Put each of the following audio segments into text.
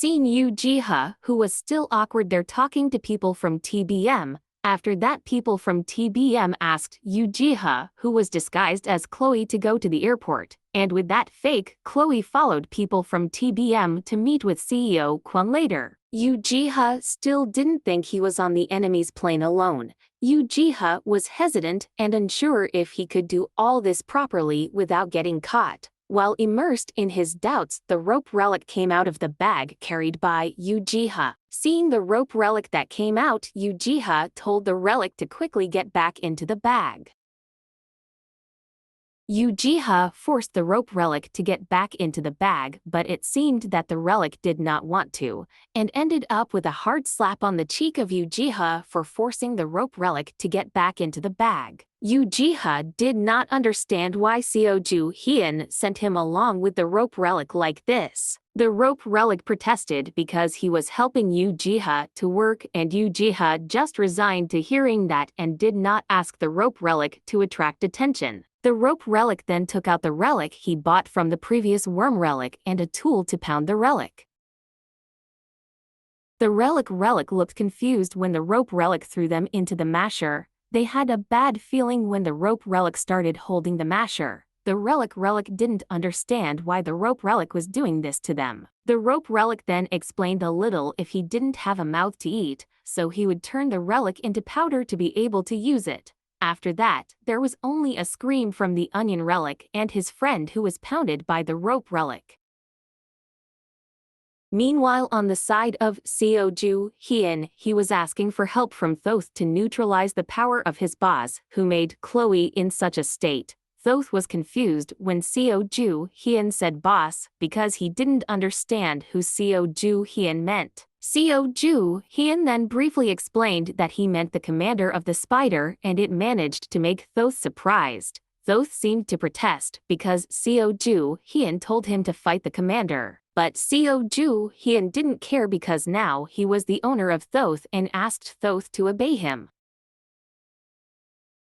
Seen Yoo Ji-ha, who was still awkward there talking to people from TBM. After that, people from TBM asked Yoo Ji-ha, who was disguised as Chloe, to go to the airport, and with that fake Chloe followed people from TBM to meet with CEO Quan later. Yoo Ji-ha still didn't think he was on the enemy's plane alone. Yoo Ji-ha was hesitant and unsure if he could do all this properly without getting caught. While immersed in his doubts, the rope relic came out of the bag carried by Yoo Ji-ha. Seeing the rope relic that came out, Yoo Ji-ha told the relic to quickly get back into the bag. Yoo Ji-ha forced the rope relic to get back into the bag, but it seemed that the relic did not want to, and ended up with a hard slap on the cheek of Yoo Ji-ha for forcing the rope relic to get back into the bag. Yoo Ji-ha did not understand why Seo Joo-Heon sent him along with the rope relic like this. The rope relic protested because he was helping Yoo Ji-ha to work, and Yoo Ji-ha just resigned to hearing that and did not ask the rope relic to attract attention. The rope relic then took out the relic he bought from the previous worm relic and a tool to pound the relic. The relic looked confused when the rope relic threw them into the masher. They had a bad feeling when the rope relic started holding the masher. The relic didn't understand why the rope relic was doing this to them. The rope relic then explained a little if he didn't have a mouth to eat, so he would turn the relic into powder to be able to use it. After that, there was only a scream from the onion relic and his friend who was pounded by the rope relic. Meanwhile, on the side of Seo Joo-Heon, he was asking for help from Thoth to neutralize the power of his boss, who made Chloe in such a state. Thoth was confused when Seo Joo-Heon said boss because he didn't understand who Seo Joo-Heon meant. Seo Joo-Heon then briefly explained that he meant the commander of the spider, and it managed to make Thoth surprised. Thoth seemed to protest because Seo Joo-Heon told him to fight the commander. But Seo Joo-Heon didn't care because now he was the owner of Thoth and asked Thoth to obey him.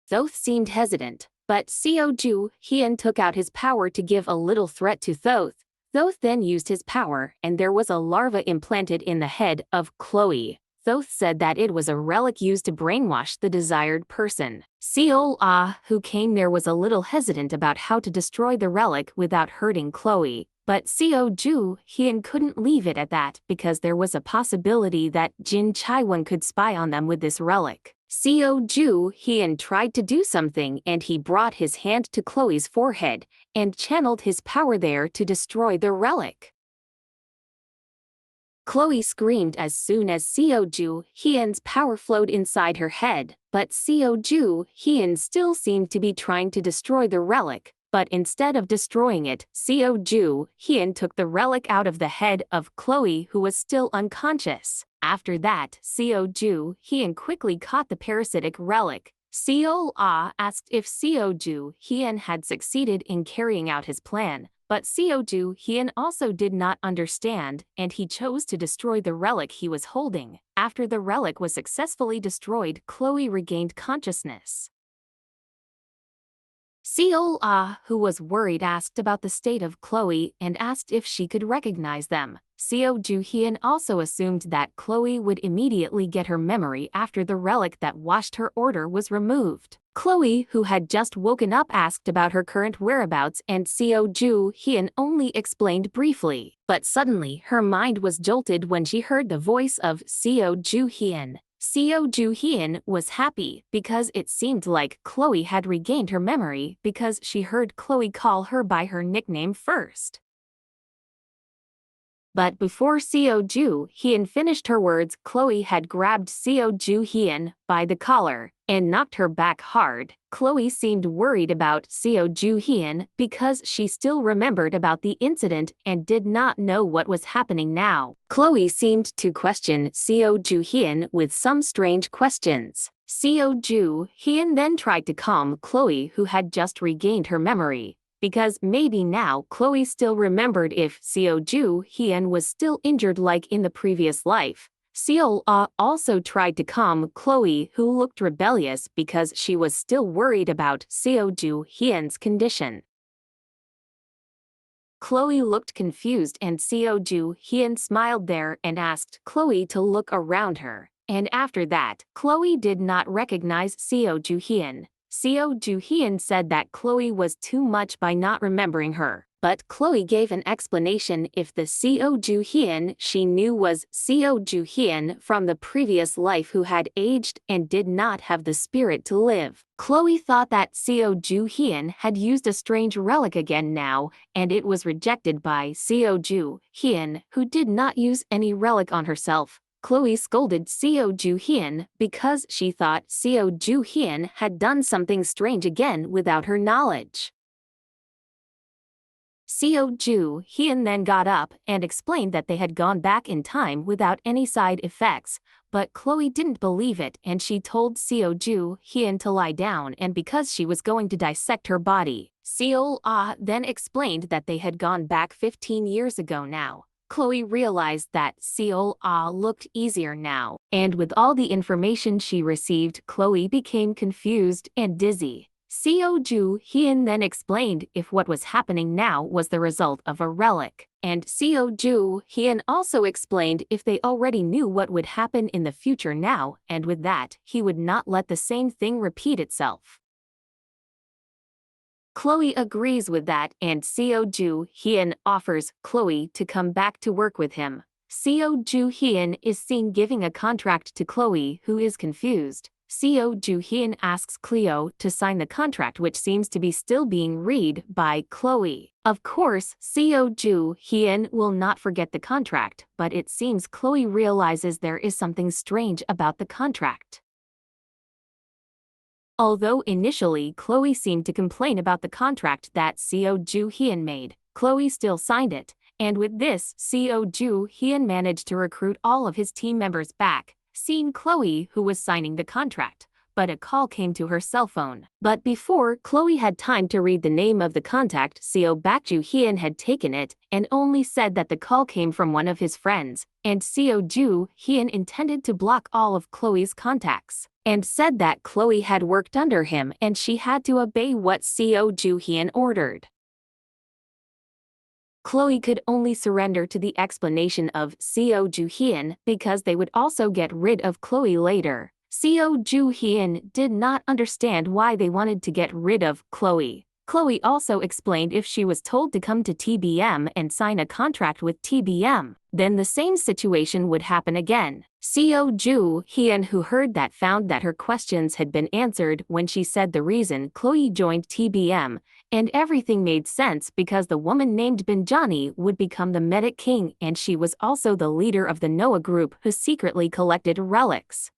Thoth seemed hesitant, but Seo Joo-Heon took out his power to give a little threat to Thoth. Thoth then used his power, and there was a larva implanted in the head of Chloe. Thoth said that it was a relic used to brainwash the desired person. Seo Joo-Heon, who came there, was a little hesitant about how to destroy the relic without hurting Chloe. But Seo Joo-Heon couldn't leave it at that because there was a possibility that Jin Chai-won could spy on them with this relic. Seo Joo-Heon tried to do something, and he brought his hand to Chloe's forehead and channeled his power there to destroy the relic. Chloe screamed as soon as Seo Joo-Heon's power flowed inside her head, but Seo Joo-Heon still seemed to be trying to destroy the relic. But instead of destroying it, Seo Joo-Heon took the relic out of the head of Chloe, who was still unconscious. After that, Seo Joo-Heon quickly caught the parasitic relic. Seo Joo-Heon asked if Seo Joo-Heon had succeeded in carrying out his plan, but Seo Joo-Heon also did not understand, and he chose to destroy the relic he was holding. After the relic was successfully destroyed, Chloe regained consciousness. Seo Joo-Heon, who was worried, asked about the state of Chloe and asked if she could recognize them. Seo Joo-Heon also assumed that Chloe would immediately get her memory after the relic that washed her order was removed. Chloe, who had just woken up, asked about her current whereabouts, and Seo Joo-Heon only explained briefly. But suddenly, her mind was jolted when she heard the voice of Seo Joo-Heon. Seo Joo-Heon was happy because it seemed like Chloe had regained her memory because she heard Chloe call her by her nickname first. But before Seo Joo-Heon finished her words, Chloe had grabbed Seo Joo-Heon by the collar and knocked her back hard. Chloe seemed worried about Seo Joo-Heon because she still remembered about the incident and did not know what was happening now. Chloe seemed to question Seo Joo-Heon with some strange questions. Seo Joo-Heon then tried to calm Chloe, who had just regained her memory, because maybe now Chloe still remembered if Seo Joo-Heon was still injured like in the previous life. Seo Joo-Heon also tried to calm Chloe, who looked rebellious because she was still worried about Seo Joo-Heon's condition. Chloe looked confused and Seo Joo-Heon smiled there and asked Chloe to look around her. And after that, Chloe did not recognize Seo Joo-Heon. Seo Joo-Heon said that Chloe was too much by not remembering her. But Chloe gave an explanation if the Seo Joo-Heon she knew was Seo Joo-Heon from the previous life who had aged and did not have the spirit to live. Chloe thought that Seo Joo-Heon had used a strange relic again now, and it was rejected by Seo Joo-Heon, who did not use any relic on herself. Chloe scolded Seo Joo-Heon because she thought Seo Joo-Heon had done something strange again without her knowledge. Seo Joo-Heon then got up and explained that they had gone back in time without any side effects, but Chloe didn't believe it and she told Seo Joo-Heon to lie down and because she was going to dissect her body. Seo then explained that they had gone back 15 years ago now. Chloe realized that Seo looked easier now, and with all the information she received, Chloe became confused and dizzy. Seo Joo-Heon then explained if what was happening now was the result of a relic, and Seo Joo-Heon also explained if they already knew what would happen in the future now, and with that, he would not let the same thing repeat itself. Chloe agrees with that and Seo Joo-Heon offers Chloe to come back to work with him. Seo Joo-Heon is seen giving a contract to Chloe who is confused. Seo Joo-Heon asks Cleo to sign the contract which seems to be still being read by Chloe. Of course, Seo Joo-Heon will not forget the contract, but it seems Chloe realizes there is something strange about the contract. Although initially Chloe seemed to complain about the contract that Seo Joo-Heon made, Chloe still signed it, and with this, Seo Joo-Heon managed to recruit all of his team members back, seeing Chloe who was signing the contract, but a call came to her cell phone. But before Chloe had time to read the name of the contact, Seo Joo-Heon had taken it and only said that the call came from one of his friends, and Seo Joo-Heon intended to block all of Chloe's contacts, and said that Chloe had worked under him and she had to obey what Seo Joo-Heon ordered. Chloe could only surrender to the explanation of Seo Joo-Heon because they would also get rid of Chloe later. Seo Joo-Heon did not understand why they wanted to get rid of Chloe. Chloe also explained if she was told to come to TBM and sign a contract with TBM, then the same situation would happen again. Seo Joo-Heon, who heard that, found that her questions had been answered when she said the reason Chloe joined TBM, and everything made sense because the woman named Benjani would become the Medic King and she was also the leader of the Noah group who secretly collected relics.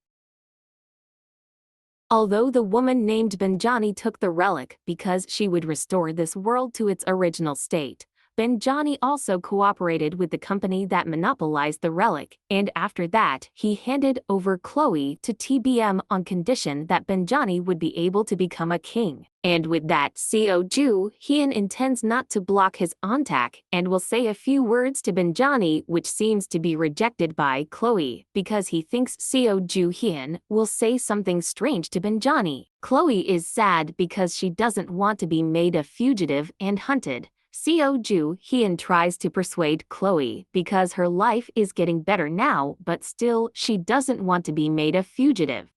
Although the woman named Benjani took the relic because she would restore this world to its original state, Benjani also cooperated with the company that monopolized the relic, and after that, he handed over Chloe to TBM on condition that Benjani would be able to become a king. And with that, Seo Joo-Heon intends not to block his contact and will say a few words to Benjani, which seems to be rejected by Chloe because he thinks Seo Joo-Heon will say something strange to Benjani. Chloe is sad because she doesn't want to be made a fugitive and hunted. Seo Joo-Heon tries to persuade Chloe because her life is getting better now, but still, she doesn't want to be made a fugitive.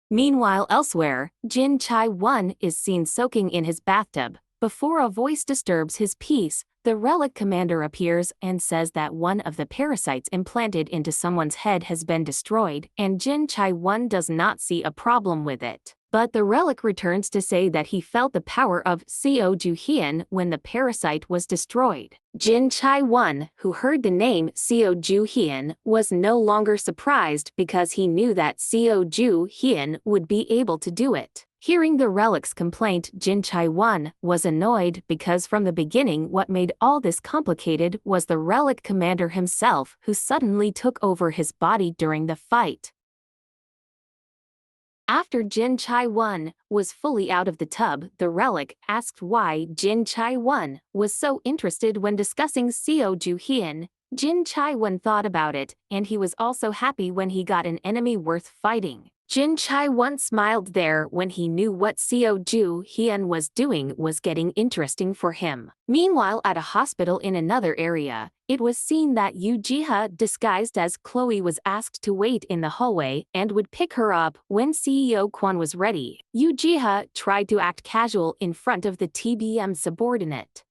Meanwhile, elsewhere, Jin Chae-won is seen soaking in his bathtub. Before a voice disturbs his peace, the Relic commander appears and says that one of the parasites implanted into someone's head has been destroyed, and Jin Chae-won does not see a problem with it. But the Relic returns to say that he felt the power of Seo Joo-Heon when the parasite was destroyed. Jin Chae-won, who heard the name Seo Joo-Heon, was no longer surprised because he knew that Seo Joo-Heon would be able to do it. Hearing the Relic's complaint, Jin Chae-won was annoyed because from the beginning what made all this complicated was the Relic commander himself who suddenly took over his body during the fight. After Jin Chae-won was fully out of the tub, the Relic asked why Jin Chae-won was so interested when discussing Seo Joo-Heon. Jin Chae-won thought about it, and he was also happy when he got an enemy worth fighting. Jin Chai-won smiled there when he knew what Seo Joo-Heon was doing was getting interesting for him. Meanwhile, at a hospital in another area, it was seen that Yoo Ji-ha, disguised as Chloe, was asked to wait in the hallway and would pick her up when CEO Quan was ready. Yoo Ji-ha tried to act casual in front of the TBM subordinate.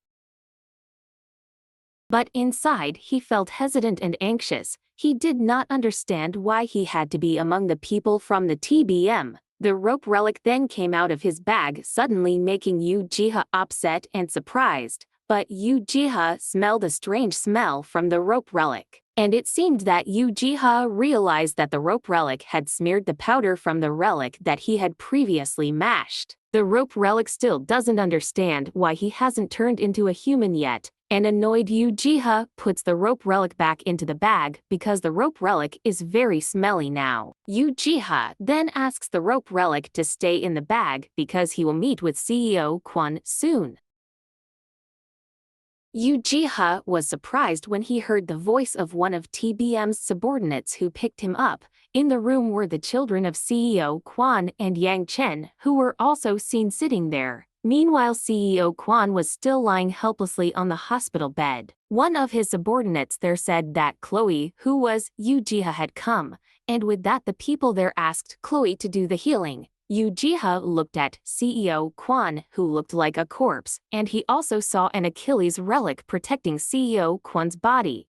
But inside, he felt hesitant and anxious. He did not understand why he had to be among the people from the TBM. The rope relic then came out of his bag, suddenly making Yoo Ji-ha upset and surprised. But Yoo Ji-ha smelled a strange smell from the rope relic. And it seemed that Yoo Ji-ha realized that the rope relic had smeared the powder from the relic that he had previously mashed. The rope relic still doesn't understand why he hasn't turned into a human yet, and annoyed Yoo Ji-ha puts the rope relic back into the bag because the rope relic is very smelly now. Yoo Ji-ha then asks the rope relic to stay in the bag because he will meet with CEO Quan soon. Yoo Ji-ha was surprised when he heard the voice of one of TBM's subordinates who picked him up. In the room were the children of CEO Quan and Yang Chen, who were also seen sitting there. Meanwhile, CEO Quan was still lying helplessly on the hospital bed. One of his subordinates there said that Chloe, who was Yoo Ji-ha, had come, and with that the people there asked Chloe to do the healing. Yoo Ji-ha looked at CEO Quan, who looked like a corpse, and he also saw an Achilles relic protecting CEO Quan's body.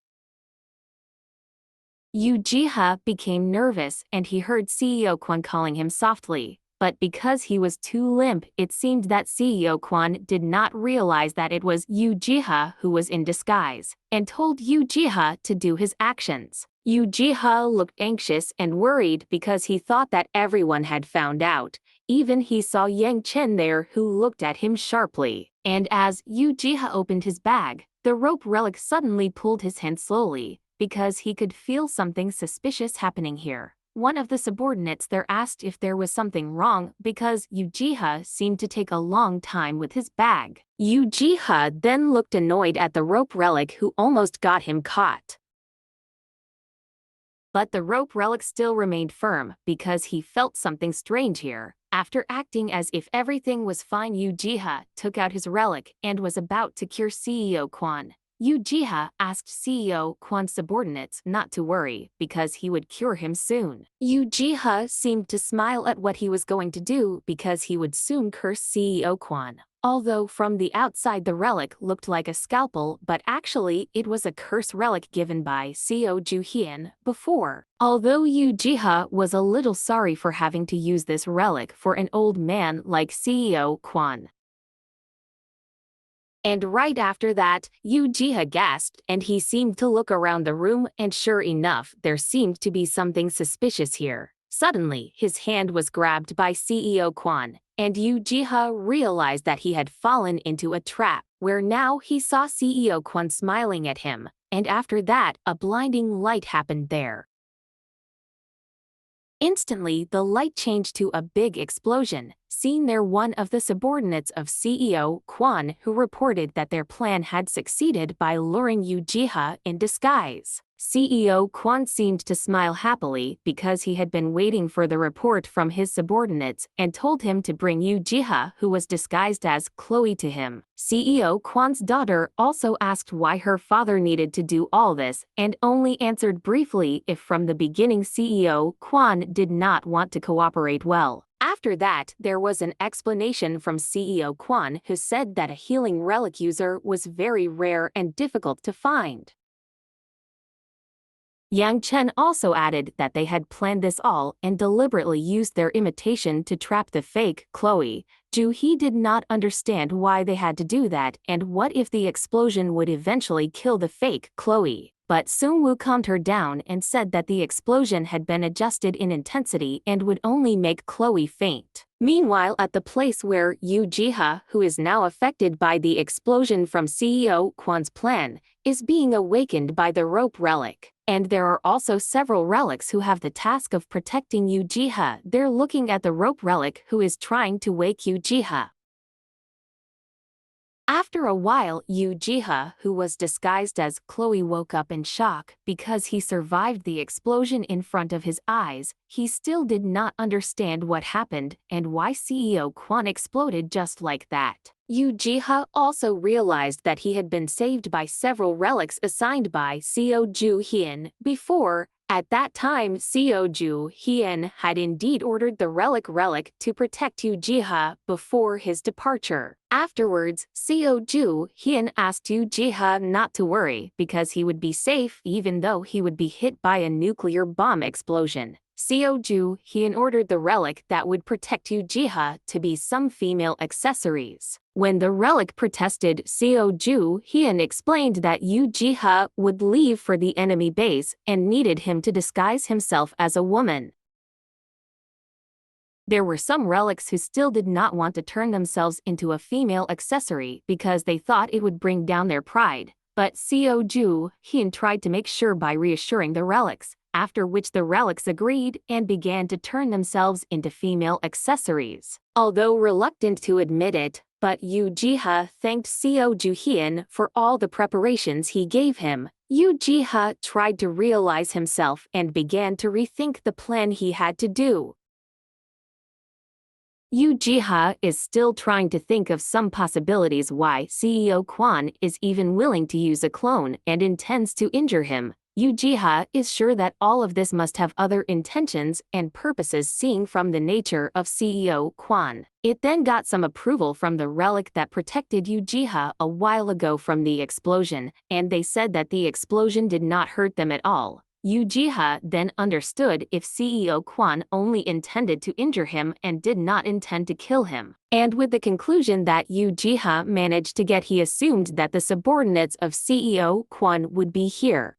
Yoo Ji-ha became nervous and he heard CEO Quan calling him softly, but because he was too limp, it seemed that CEO Quan did not realize that it was Yoo Ji-ha who was in disguise, and told Yoo Ji-ha to do his actions. Yoo Ji-ha looked anxious and worried because he thought that everyone had found out. Even he saw Yang Chen there, who looked at him sharply. And as Yoo Ji-ha opened his bag, the rope relic suddenly pulled his hand slowly, because he could feel something suspicious happening here. One of the subordinates there asked if there was something wrong because Yoo Ji-ha seemed to take a long time with his bag. Yoo Ji-ha then looked annoyed at the rope relic who almost got him caught. But the rope relic still remained firm because he felt something strange here. After acting as if everything was fine, Yoo Ji-ha took out his relic and was about to cure CEO Quan. Yoo Ji-ha asked CEO Quan's subordinates not to worry because he would cure him soon. Yoo Ji-ha seemed to smile at what he was going to do because he would soon curse CEO Quan. Although from the outside the relic looked like a scalpel, but actually it was a curse relic given by Seo Joo-Heon before. Although Yoo Ji-ha was a little sorry for having to use this relic for an old man like CEO Quan. And right after that, Yoo Ji-ha gasped and he seemed to look around the room, and sure enough, there seemed to be something suspicious here. Suddenly, his hand was grabbed by CEO Quan, and Yoo Ji-ha realized that he had fallen into a trap, where now he saw CEO Quan smiling at him, and after that, a blinding light happened there. Instantly, the light changed to a big explosion. Seen there, one of the subordinates of CEO Quan who reported that their plan had succeeded by luring Yoo Ji-ha in disguise. CEO Quan seemed to smile happily because he had been waiting for the report from his subordinates and told him to bring Yoo Ji-ha, who was disguised as Chloe, to him. CEO Quan's daughter also asked why her father needed to do all this and only answered briefly if from the beginning CEO Quan did not want to cooperate well. After that, there was an explanation from CEO Quan who said that a healing relic user was very rare and difficult to find. Yang Chen also added that they had planned this all and deliberately used their imitation to trap the fake Chloe. Joo-Hee did not understand why they had to do that and what if the explosion would eventually kill the fake Chloe. But Seung-woo calmed her down and said that the explosion had been adjusted in intensity and would only make Chloe faint. Meanwhile, at the place where Yoo Ji-ha, who is now affected by the explosion from CEO Quan's plan, is being awakened by the rope relic. And there are also several relics who have the task of protecting Yoo Ji-ha. They're looking at the rope relic who is trying to wake Yoo Ji-ha. After a while, Yoo-Ji-ha, who was disguised as Chloe, woke up in shock because he survived the explosion in front of his eyes. He still did not understand what happened and why CEO Quan exploded just like that. Yoo-Ji-ha also realized that he had been saved by several relics assigned by Seo Joo-Heon before. At that time, Seo Joo-Heon had indeed ordered the relic to protect Yoo-Ji-ha before his departure. Afterwards, Seo Joo-Heon asked Yoo-Ji-ha not to worry because he would be safe even though he would be hit by a nuclear bomb explosion. Seo Joo-Heon ordered the relic that would protect Yoo-Ji-ha to be some female accessories. When the relic protested, Seo Joo-Heon explained that Yoo-Ji-ha would leave for the enemy base and needed him to disguise himself as a woman. There were some relics who still did not want to turn themselves into a female accessory because they thought it would bring down their pride, but Seo Joo-Heon tried to make sure by reassuring the relics, after which the relics agreed and began to turn themselves into female accessories. Although reluctant to admit it, but Yoo-Ji-ha thanked Seo Joo-Heon for all the preparations he gave him. Yoo-Ji-ha tried to realize himself and began to rethink the plan he had to do. Yoo-Ji-ha is still trying to think of some possibilities why CEO Quan is even willing to use a clone and intends to injure him. Yoo-Ji-ha is sure that all of this must have other intentions and purposes seeing from the nature of CEO Quan. It then got some approval from the relic that protected Yoo-Ji-ha a while ago from the explosion, and they said that the explosion did not hurt them at all. Yoo-Ji-ha then understood if CEO Quan only intended to injure him and did not intend to kill him. And with the conclusion that Yoo-Ji-ha managed to get, he assumed that the subordinates of CEO Quan would be here.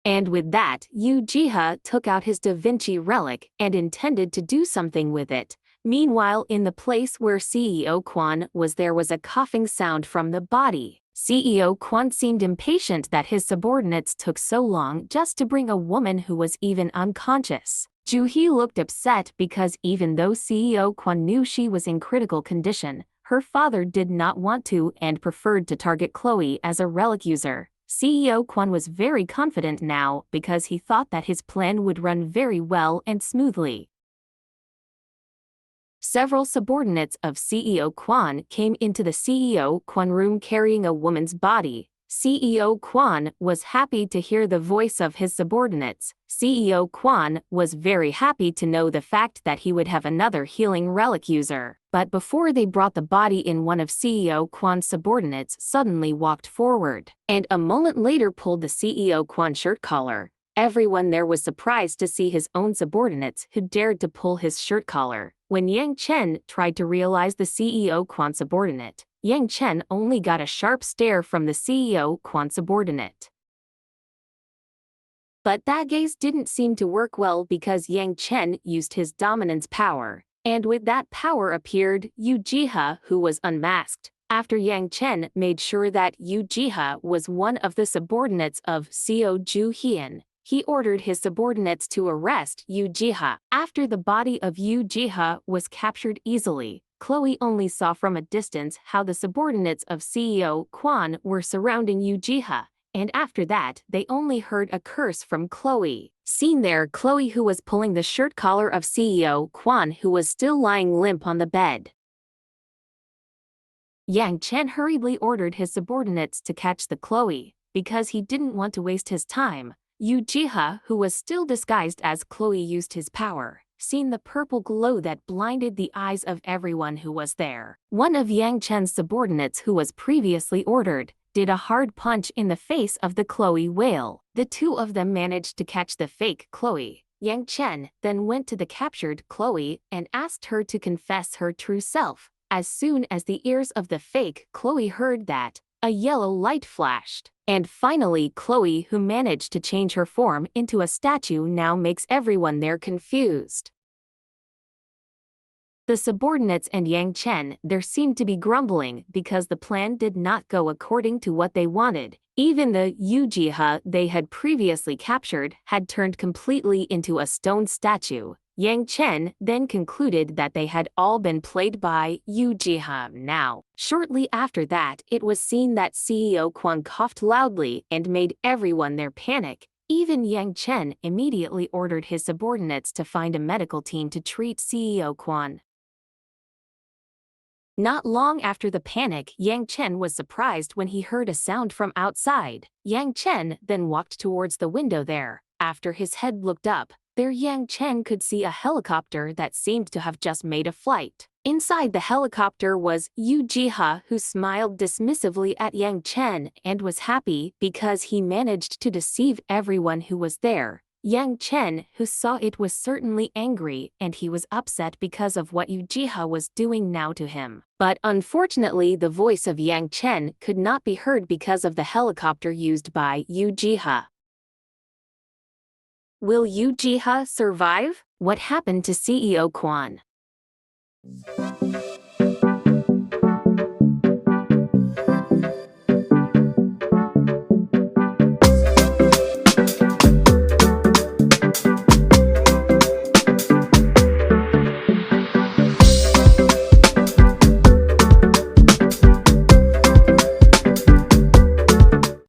And with that, Yoo-Ji-ha took out his Da Vinci relic and intended to do something with it. Meanwhile, in the place where CEO Quan was, there was a coughing sound from the body. CEO Quan seemed impatient that his subordinates took so long just to bring a woman who was even unconscious. Joo-hee looked upset because even though CEO Quan knew she was in critical condition, her father did not want to and preferred to target Chloe as a relic user. CEO Quan was very confident now because he thought that his plan would run very well and smoothly. Several subordinates of CEO Quan came into the CEO Quan room carrying a woman's body. CEO Quan was happy to hear the voice of his subordinates. CEO Quan was very happy to know the fact that he would have another healing relic user. But before they brought the body in, one of CEO Quan's subordinates suddenly walked forward, and a moment later pulled the CEO Quan shirt collar. Everyone there was surprised to see his own subordinates who dared to pull his shirt collar. When Yang Chen tried to realize the CEO Quan subordinate, Yang Chen only got a sharp stare from the CEO Quan subordinate. But that gaze didn't seem to work well because Yang Chen used his dominance power, and with that power appeared Yoo-Ji-ha, who was unmasked. After Yang Chen made sure that Yoo-Ji-ha was one of the subordinates of Seo Joo-Heon, he ordered his subordinates to arrest Yoo-Ji-ha. After the body of Yoo-Ji-ha was captured easily, Chloe only saw from a distance how the subordinates of CEO Quan were surrounding Yoo-Ji-ha, and after that they only heard a curse from Chloe. Seen there, Chloe, who was pulling the shirt collar of CEO Quan, who was still lying limp on the bed. Yang Chen hurriedly ordered his subordinates to catch the Chloe, because he didn't want to waste his time. Yoo-Ji-ha, who was still disguised as Chloe, used his power, seen the purple glow that blinded the eyes of everyone who was there. One of Yang Chen's subordinates, who was previously ordered, did a hard punch in the face of the Chloe whale. The two of them managed to catch the fake Chloe. Yang Chen then went to the captured Chloe and asked her to confess her true self. As soon as the ears of the fake Chloe heard that, a yellow light flashed. And finally, Chloe, who managed to change her form into a statue, now makes everyone there confused. The subordinates and Yang Chen there seemed to be grumbling because the plan did not go according to what they wanted. Even the Yoo-Ji-ha they had previously captured had turned completely into a stone statue. Yang Chen then concluded that they had all been played by Yu Jiha now. Shortly after that, it was seen that CEO Quan coughed loudly and made everyone there panic. Even Yang Chen immediately ordered his subordinates to find a medical team to treat CEO Quan. Not long after the panic, Yang Chen was surprised when he heard a sound from outside. Yang Chen then walked towards the window there. After his head looked up, there Yang Chen could see a helicopter that seemed to have just made a flight. Inside the helicopter was Yu Jiha, who smiled dismissively at Yang Chen and was happy because he managed to deceive everyone who was there. Yang Chen, who saw it, was certainly angry, and he was upset because of what Yu Jiha was doing now to him. But unfortunately, the voice of Yang Chen could not be heard because of the helicopter used by Yu Jiha. Will Yu Jiha survive? What happened to CEO Quan?